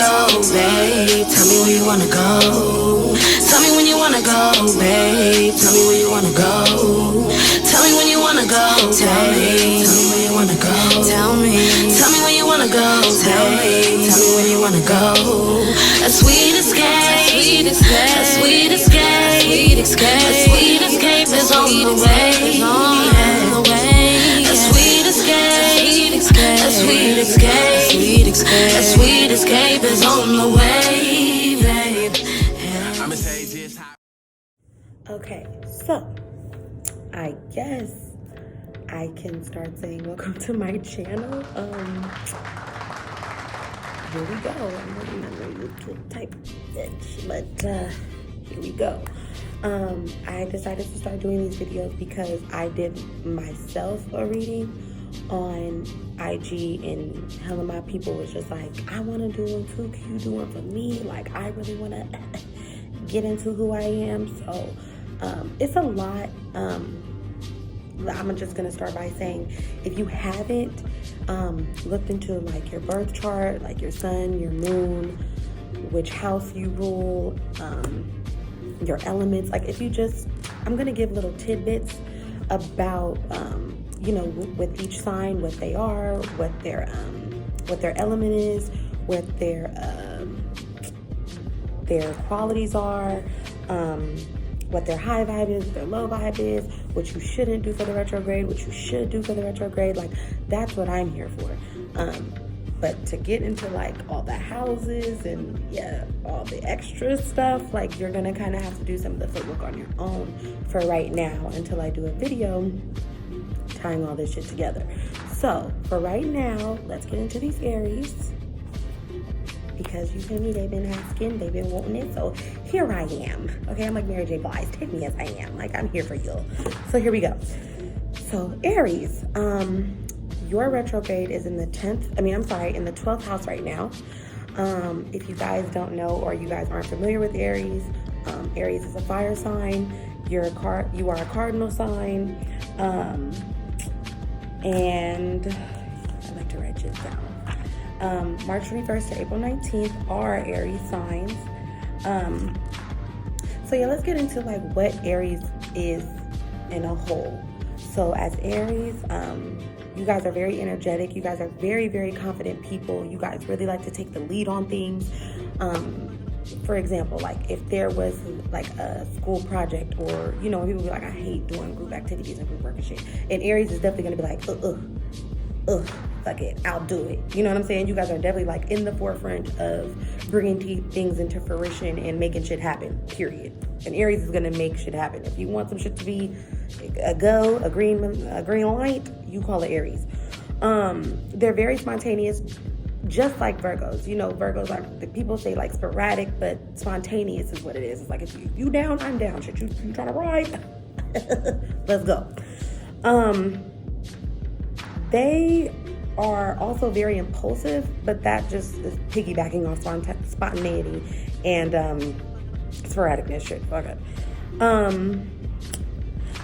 go, babe. Tell me where you wanna go. Tell me when you wanna go, babe. Tell me where you wanna go. Tell me when you wanna go, babe. Tell me where you wanna go. Tell me when you wanna go, babe. Tell me where you wanna go. A sweet escape, a sweet escape, a sweet escape is on the way. A sweet escape, a sweet escape, a sweet escape is on the way, babe. I'ma say just how. Okay, so I guess I can start saying welcome to my channel. Here we go. I'm not even YouTube type bitch, but here we go. I decided to start doing these videos because I did myself a reading on IG, and hella my people was just like, I want to do one too. Can you do one for me? Like, I really want to get into who I am. So it's a lot. I'm just gonna start by saying, if you haven't looked into like your birth chart, like your sun, your moon, which house you rule, your elements, like if you just, I'm gonna give little tidbits about you know, with each sign, what they are, what their element is, what their qualities are, what their high vibe is, what their low vibe is, what you shouldn't do for the retrograde, what you should do for the retrograde. Like, that's what I'm here for. But to get into like all the houses and yeah, all the extra stuff, like you're gonna kind of have to do some of the footwork on your own for right now until I do a video tying all this shit together. So for right now, let's get into these Aries. Because you feel me, they've been asking, they've been wanting it, so here I am. Okay, I'm like Mary J. Blige, take me as I am. Like, I'm here for you. So here we go. So Aries, your retrograde is in the 12th house right now. If you guys don't know, or you guys aren't familiar with Aries, Aries is a fire sign. You are a cardinal sign. And I like to write this down. March 21st to April 19th are Aries signs. So yeah, let's get into like what Aries is in a whole. So as Aries, you guys are very energetic. You guys are very, very confident people. You guys really like to take the lead on things. For example, like if there was like a school project, or, you know, people be like, I hate doing group activities and group work and shit. And Aries is definitely gonna be like, fuck it, I'll do it. You know what I'm saying? You guys are definitely like in the forefront of bringing things into fruition and making shit happen, period. And Aries is gonna make shit happen. If you want some shit to be a green light, you call it Aries. They're very spontaneous, just like Virgos. You know, Virgos are, people say like sporadic, but spontaneous is what it is. It's like, if you down, I'm down. Shit, you trying to ride? Let's go. They are also very impulsive, but that just is piggybacking off spontaneity and sporadicness. Shit, fuck it.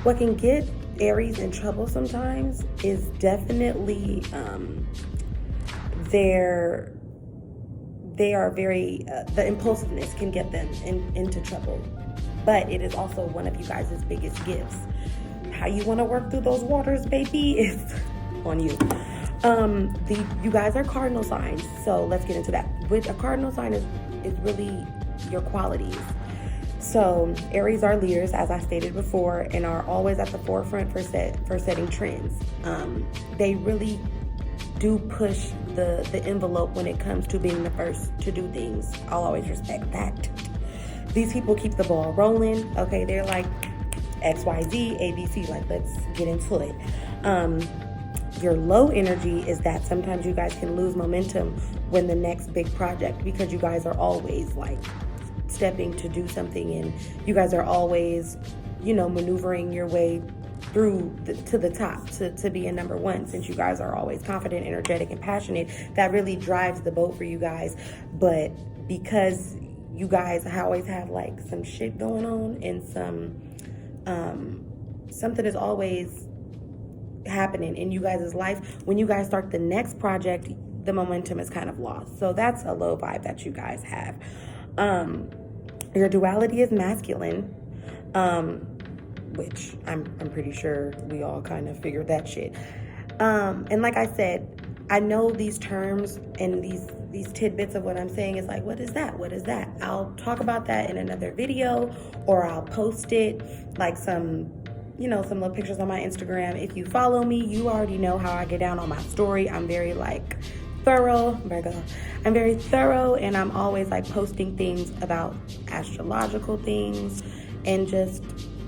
What can get Aries in trouble sometimes is definitely they are very the impulsiveness can get them into trouble, but it is also one of you guys' biggest gifts. How you want to work through those waters, baby, is on you. You guys are cardinal signs, so let's get into that. With a cardinal sign is really your qualities. So Aries are leaders, as I stated before, and are always at the forefront for setting trends. They really do push the envelope when it comes to being the first to do things. I'll always respect that. These people keep the ball rolling. Okay, they're like XYZ, ABC, like, let's get into it. Your low energy is that sometimes you guys can lose momentum when the next big project, because you guys are always like stepping to do something, and you guys are always, you know, maneuvering your way through to the top to be a number one. Since you guys are always confident, energetic, and passionate, that really drives the boat for you guys. But because you guys always have like some shit going on, and something is always happening in you guys' life, when you guys start the next project, the momentum is kind of lost. So that's a low vibe that you guys have. Your duality is masculine, which I'm pretty sure we all kind of figured that shit. And like I said, I know these terms and these tidbits of what I'm saying is like, what is that? What is that? I'll talk about that in another video, or I'll post it like some little pictures on my Instagram. If you follow me, you already know how I get down on my story. I'm very like thorough, Virgo. I'm very thorough, and I'm always like posting things about astrological things and just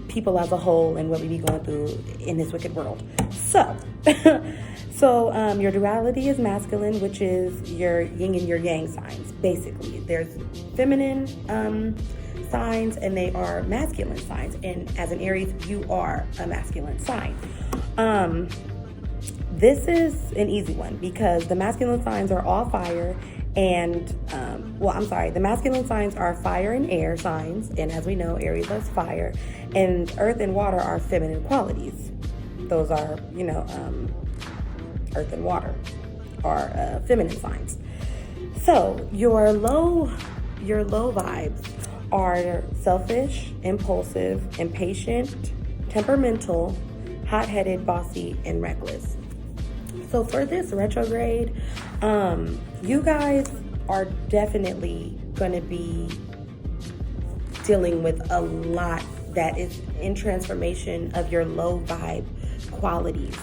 people as a whole and what we be going through in this wicked world. So, your duality is masculine, which is your yin and your yang signs. Basically, there's feminine signs and they are masculine signs. And as an Aries, you are a masculine sign. This is an easy one because the masculine signs are all fire and, the masculine signs are fire and air signs. And as we know, Aries is fire, and earth and water are feminine qualities. Those are, earth and water are feminine signs. So your low vibes are selfish, impulsive, impatient, temperamental, hot-headed, bossy, and reckless. So for this retrograde, you guys are definitely going to be dealing with a lot that is in transformation of your low vibe qualities.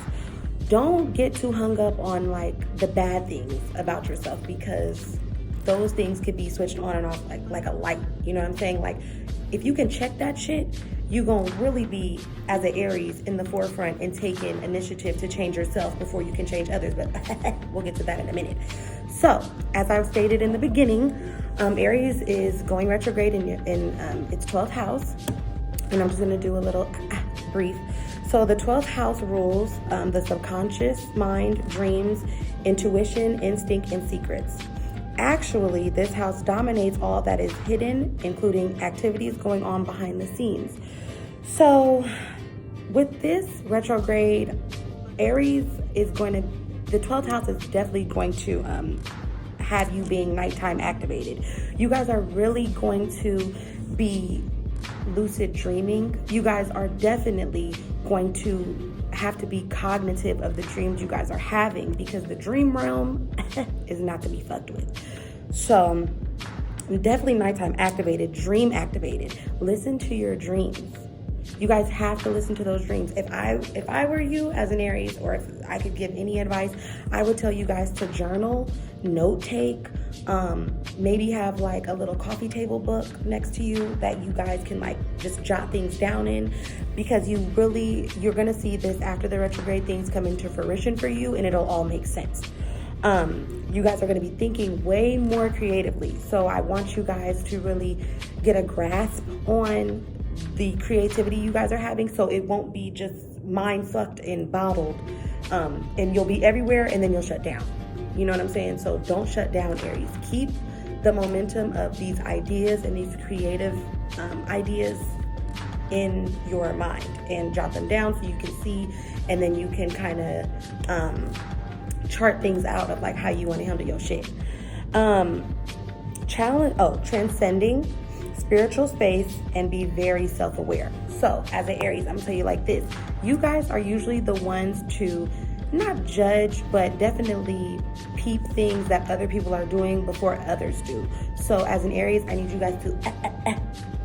Don't get too hung up on like the bad things about yourself, because those things could be switched on and off like a light. You know what I'm saying? Like if you can check that shit, you gonna really be, as an Aries, in the forefront and taking initiative to change yourself before you can change others. But we'll get to that in a minute. So as I've stated in the beginning, Aries is going retrograde in its 12th house. And I'm just gonna do a little brief. So the 12th house rules the subconscious mind, dreams, intuition, instinct, and secrets. Actually, this house dominates all that is hidden, including activities going on behind the scenes. So with this retrograde, Aries is the 12th house is definitely going to have you being nighttime activated. You guys are really going to be lucid dreaming. You guys are definitely going to have to be cognitive of the dreams you guys are having, because the dream realm is not to be fucked with. So definitely nighttime activated, dream activated. Listen to your dreams. You guys have to listen to those dreams. If I were you as an Aries, or if I could give any advice, I would tell you guys to journal, note take, maybe have like a little coffee table book next to you that you guys can like just jot things down in, because you're gonna see this after the retrograde things come into fruition for you, and it'll all make sense. You guys are gonna be thinking way more creatively. So I want you guys to really get a grasp on the creativity you guys are having, so it won't be just mind sucked and bottled, and you'll be everywhere and then you'll shut down. You know what I'm saying? So don't shut down, Aries. Keep the momentum of these ideas and these creative ideas in your mind and jot them down so you can see, and then you can kind of chart things out of like how you want to handle your shit. Transcending spiritual space and be very self-aware. So as an Aries, I'm gonna tell you like this: you guys are usually the ones to not judge, but definitely peep things that other people are doing before others do. So as an Aries, I need you guys to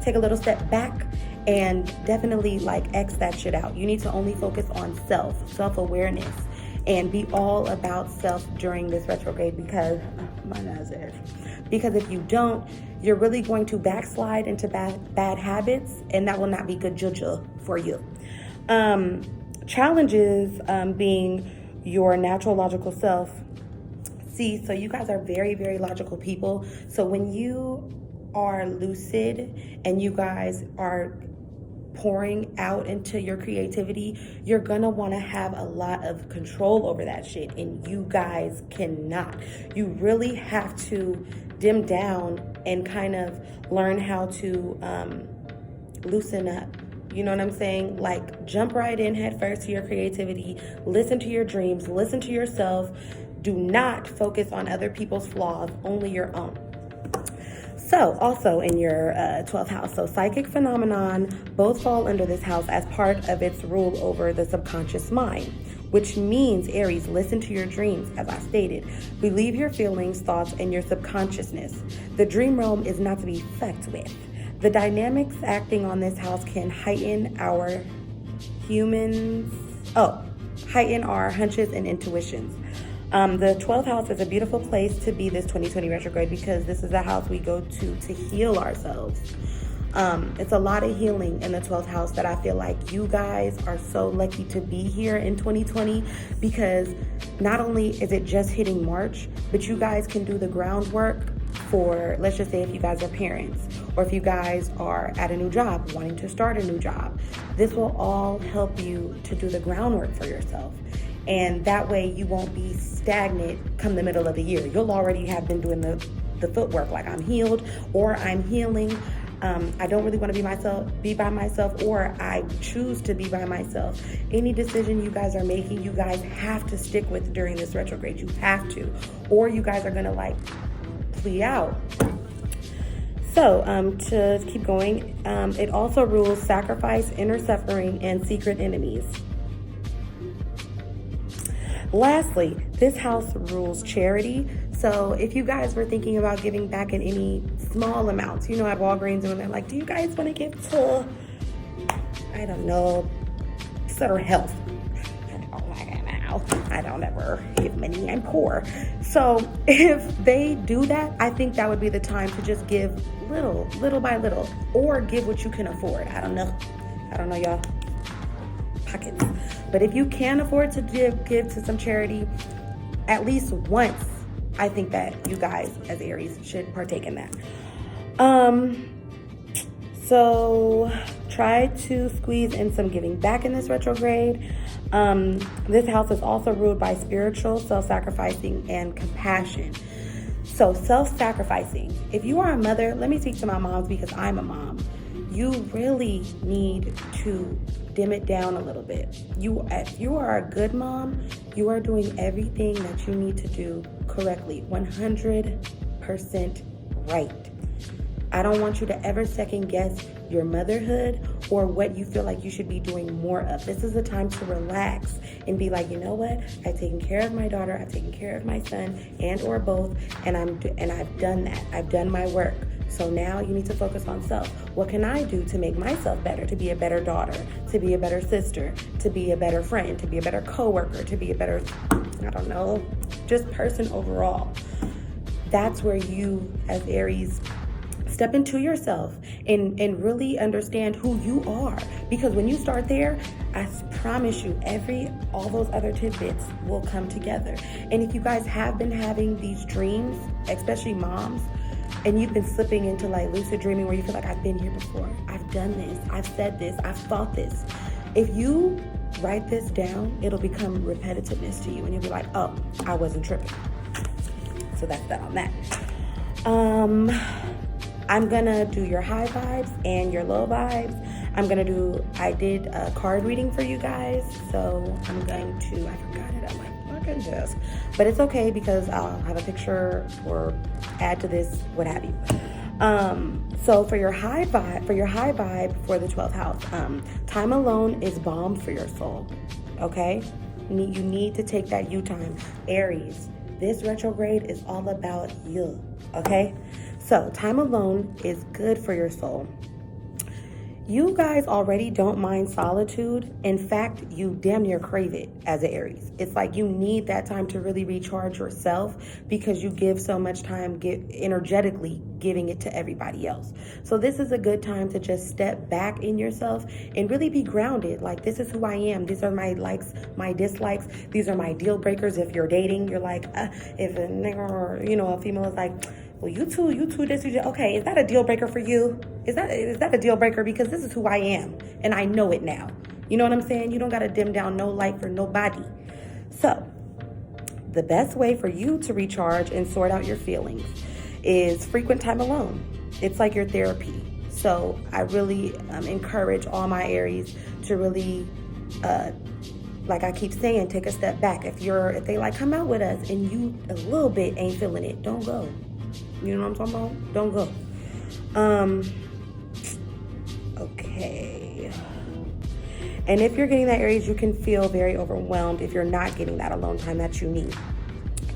take a little step back and definitely like X that shit out. You need to only focus on self-awareness, and be all about self during this retrograde, because because if you don't, you're really going to backslide into bad habits, and that will not be good juju for you. Challenges being your natural logical self. See, so you guys are very, very logical people. So when you are lucid and you guys are pouring out into your creativity, you're gonna want to have a lot of control over that shit, and you guys cannot. You really have to dim down and kind of learn how to loosen up. You know what I'm saying? Like, jump right in head first to your creativity, listen to your dreams, listen to yourself, Do not focus on other people's flaws, only your own. So, also in your 12th house, so psychic phenomenon both fall under this house as part of its rule over the subconscious mind, which means, Aries, listen to your dreams, as I stated. Believe your feelings, thoughts, and your subconsciousness. The dream realm is not to be fucked with. The dynamics acting on this house can heighten our hunches and intuitions. The 12th house is a beautiful place to be this 2020 retrograde because this is the house we go to heal ourselves. It's a lot of healing in the 12th house that I feel like you guys are so lucky to be here in 2020 because not only is it just hitting March, but you guys can do the groundwork for, let's just say if you guys are parents or if you guys are at a new job, wanting to start a new job. This will all help you to do the groundwork for yourself. And that way you won't be stagnant come the middle of the year. You'll already have been doing the footwork, like I'm healed or I'm healing. I don't really want to be by myself, or I choose to be by myself. Any decision you guys are making, you guys have to stick with during this retrograde. You have to, or you guys are gonna like plea out. So to keep going, it also rules sacrifice, inner suffering, and secret enemies. Lastly, this house rules charity. So if you guys were thinking about giving back in any small amounts, at Walgreens when they're like, do you guys want to give to, I don't know, Sutter Health? I don't ever give money, I'm poor. So if they do that, I think that would be the time to just give little by little, or give what you can afford. I don't know y'all pockets. But if you can afford to give to some charity at least once, I think that you guys as Aries should partake in that. So try to squeeze in some giving back in this retrograde. This house is also ruled by spiritual, self-sacrificing, and compassion. So self-sacrificing. If you are a mother, let me speak to my moms because I'm a mom. You really need to dim it down a little bit. If you are a good mom, you are doing everything that you need to do correctly, 100% right. I don't want you to ever second guess your motherhood or what you feel like you should be doing more of. This is the time to relax and be like, you know what? I've taken care of my daughter, I've taken care of my son, and or both, and I've done that. I've done my work. So now you need to focus on self. What can I do to make myself better, to be a better daughter, to be a better sister, to be a better friend, to be a better coworker, to be a better, just person overall. That's where you, as Aries, step into yourself and really understand who you are. Because when you start there, I promise you, all those other tidbits will come together. And if you guys have been having these dreams, especially moms, and you've been slipping into like lucid dreaming where you feel like I've been here before, I've done this, I've said this, I've thought this. If you write this down, it'll become repetitiveness to you and you'll be like, oh, I wasn't tripping. So that's that on that. I'm gonna do your high vibes and your low vibes. I did a card reading for you guys, so I forgot it on my fucking desk. But it's okay because I'll have a picture or add to this, what have you. So for your high vibe for the 12th house, time alone is bomb for your soul, okay? You need to take that you time. Aries, this retrograde is all about you, okay? So time alone is good for your soul. You guys already don't mind solitude. In fact, you damn near crave it as an Aries. It's like you need that time to really recharge yourself because you give so much time energetically giving it to everybody else. So this is a good time to just step back in yourself and really be grounded. Like, this is who I am. These are my likes, my dislikes. These are my deal breakers. If you're dating, you're like, if a nigga or, a female is like, well, you two, this, okay, is that a deal breaker for you? Is that a deal breaker? Because this is who I am, and I know it now. You know what I'm saying? You don't got to dim down no light for nobody. So, the best way for you to recharge and sort out your feelings is frequent time alone. It's like your therapy. So, I really encourage all my Aries to really like I keep saying, take a step back. If they like come out with us and you a little bit ain't feeling it, don't go. You know what I'm talking about? Don't go. Okay. And if you're getting that, Aries, you can feel very overwhelmed if you're not getting that alone time that you need.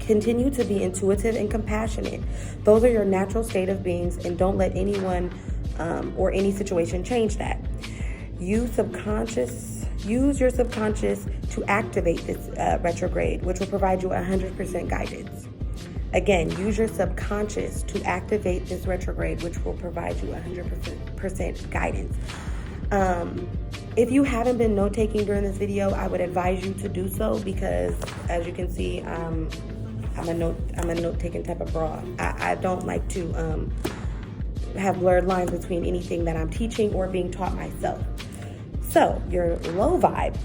Continue to be intuitive and compassionate. Those are your natural state of beings, and don't let anyone or any situation change that. Use your subconscious to activate this retrograde, which will provide you 100% guidance. Again, use your subconscious to activate this retrograde, which will provide you 100% guidance. If you haven't been note-taking during this video, I would advise you to do so, because as you can see, I'm a note-taking type of broad. I don't like to have blurred lines between anything that I'm teaching or being taught myself. So your low vibe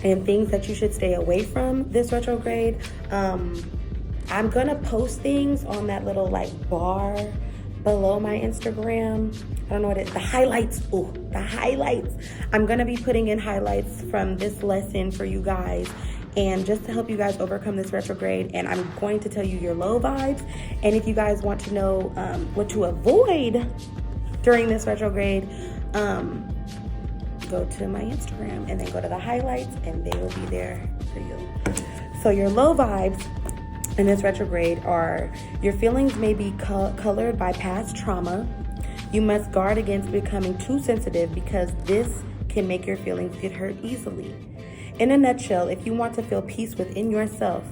and things that you should stay away from this retrograde, I'm gonna post things on that little like bar below my Instagram. I don't know what it is. The highlights. Oh, the highlights. I'm gonna be putting in highlights from this lesson for you guys, and just to help you guys overcome this retrograde. And I'm going to tell you your low vibes. And if you guys want to know what to avoid during this retrograde, go to my Instagram and then go to the highlights, and they will be there for you. So your low vibes in this retrograde are: your feelings may be colored by past trauma. You must guard against becoming too sensitive, because this can make your feelings get hurt easily. In a nutshell, if you want to feel peace within yourself,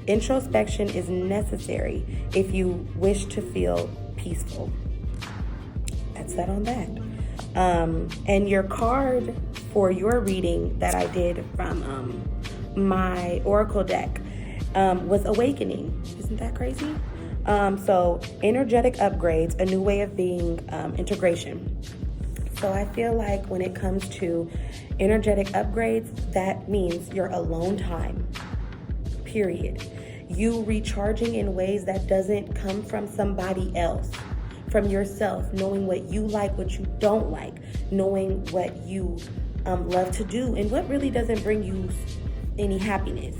introspection is necessary if you wish to feel peaceful. That's that on that. And your card for your reading that I did from my Oracle deck was Awakening. Isn't that crazy? So energetic upgrades, a new way of being, integration. So I feel like when it comes to energetic upgrades, that means your alone time, period. You recharging in ways that doesn't come from somebody else, from yourself, knowing what you like, what you don't like, knowing what you love to do, and what really doesn't bring you any happiness.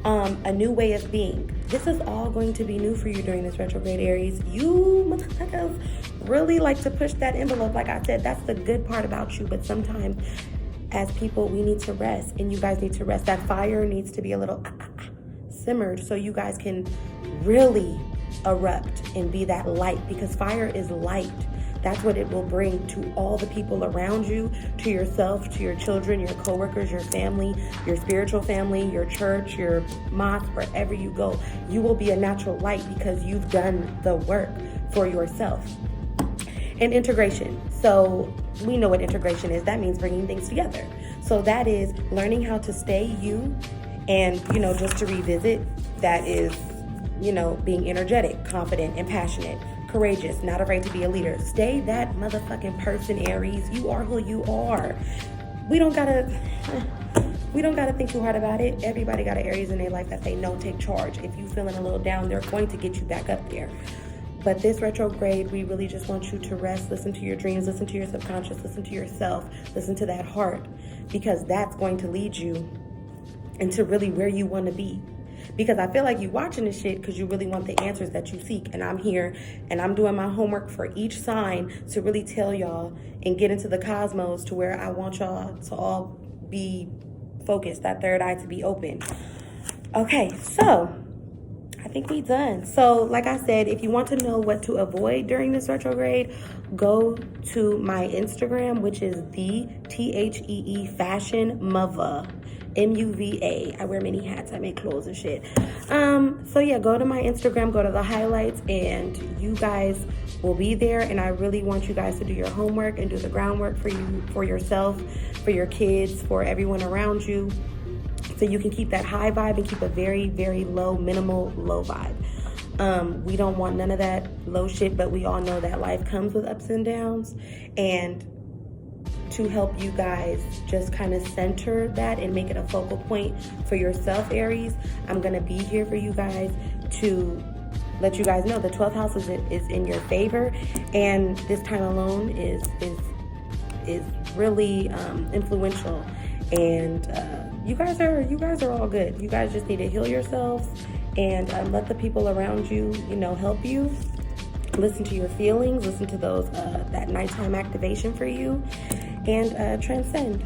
A new way of being. This is all going to be new for you during this retrograde, Aries. You motherfuckers really like to push that envelope. Like I said, that's the good part about you. But sometimes as people, we need to rest, and you guys need to rest. That fire needs to be a little simmered so you guys can really erupt and be that light, because fire is light. That's what it will bring to all the people around you, to yourself, to your children, your coworkers, your family, your spiritual family, your church, your mosque, wherever you go. You will be a natural light because you've done the work for yourself. And integration. So we know what integration is. That means bringing things together. So that is learning how to stay you, and, just to revisit, that is, being energetic, confident, and passionate. Courageous, not afraid to be a leader. Stay that motherfucking person, Aries. You are who you are. We don't gotta think too hard about it. Everybody got an Aries in their life that they know take charge. If you feeling a little down, they're going to get you back up there. But this retrograde, we really just want you to rest, listen to your dreams, listen to your subconscious, listen to yourself, listen to that heart, because that's going to lead you into really where you want to be. Because I feel like you watching this shit because you really want the answers that you seek. And I'm here and I'm doing my homework for each sign to really tell y'all and get into the cosmos to where I want y'all to all be focused, that third eye to be open. Okay, so I think we done. So like I said, if you want to know what to avoid during this retrograde, go to my Instagram, which is the THEEFASHIONMUVA. MUVA. I wear many hats. I make clothes and shit. So yeah, go to my Instagram, go to the highlights, and you guys will be there. And I really want you guys to do your homework and do the groundwork for you, for yourself, for your kids, for everyone around you, so you can keep that high vibe and keep a very, very low, minimal low vibe. We don't want none of that low shit, but we all know that life comes with ups and downs. And to help you guys just kind of center that and make it a focal point for yourself, Aries, I'm going to be here for you guys to let you guys know the 12th house is in your favor, and this time alone is really influential And you guys are all good. You guys just need to heal yourselves and let the people around you, help you. Listen to your feelings. Listen to those that nighttime activation for you, and transcend.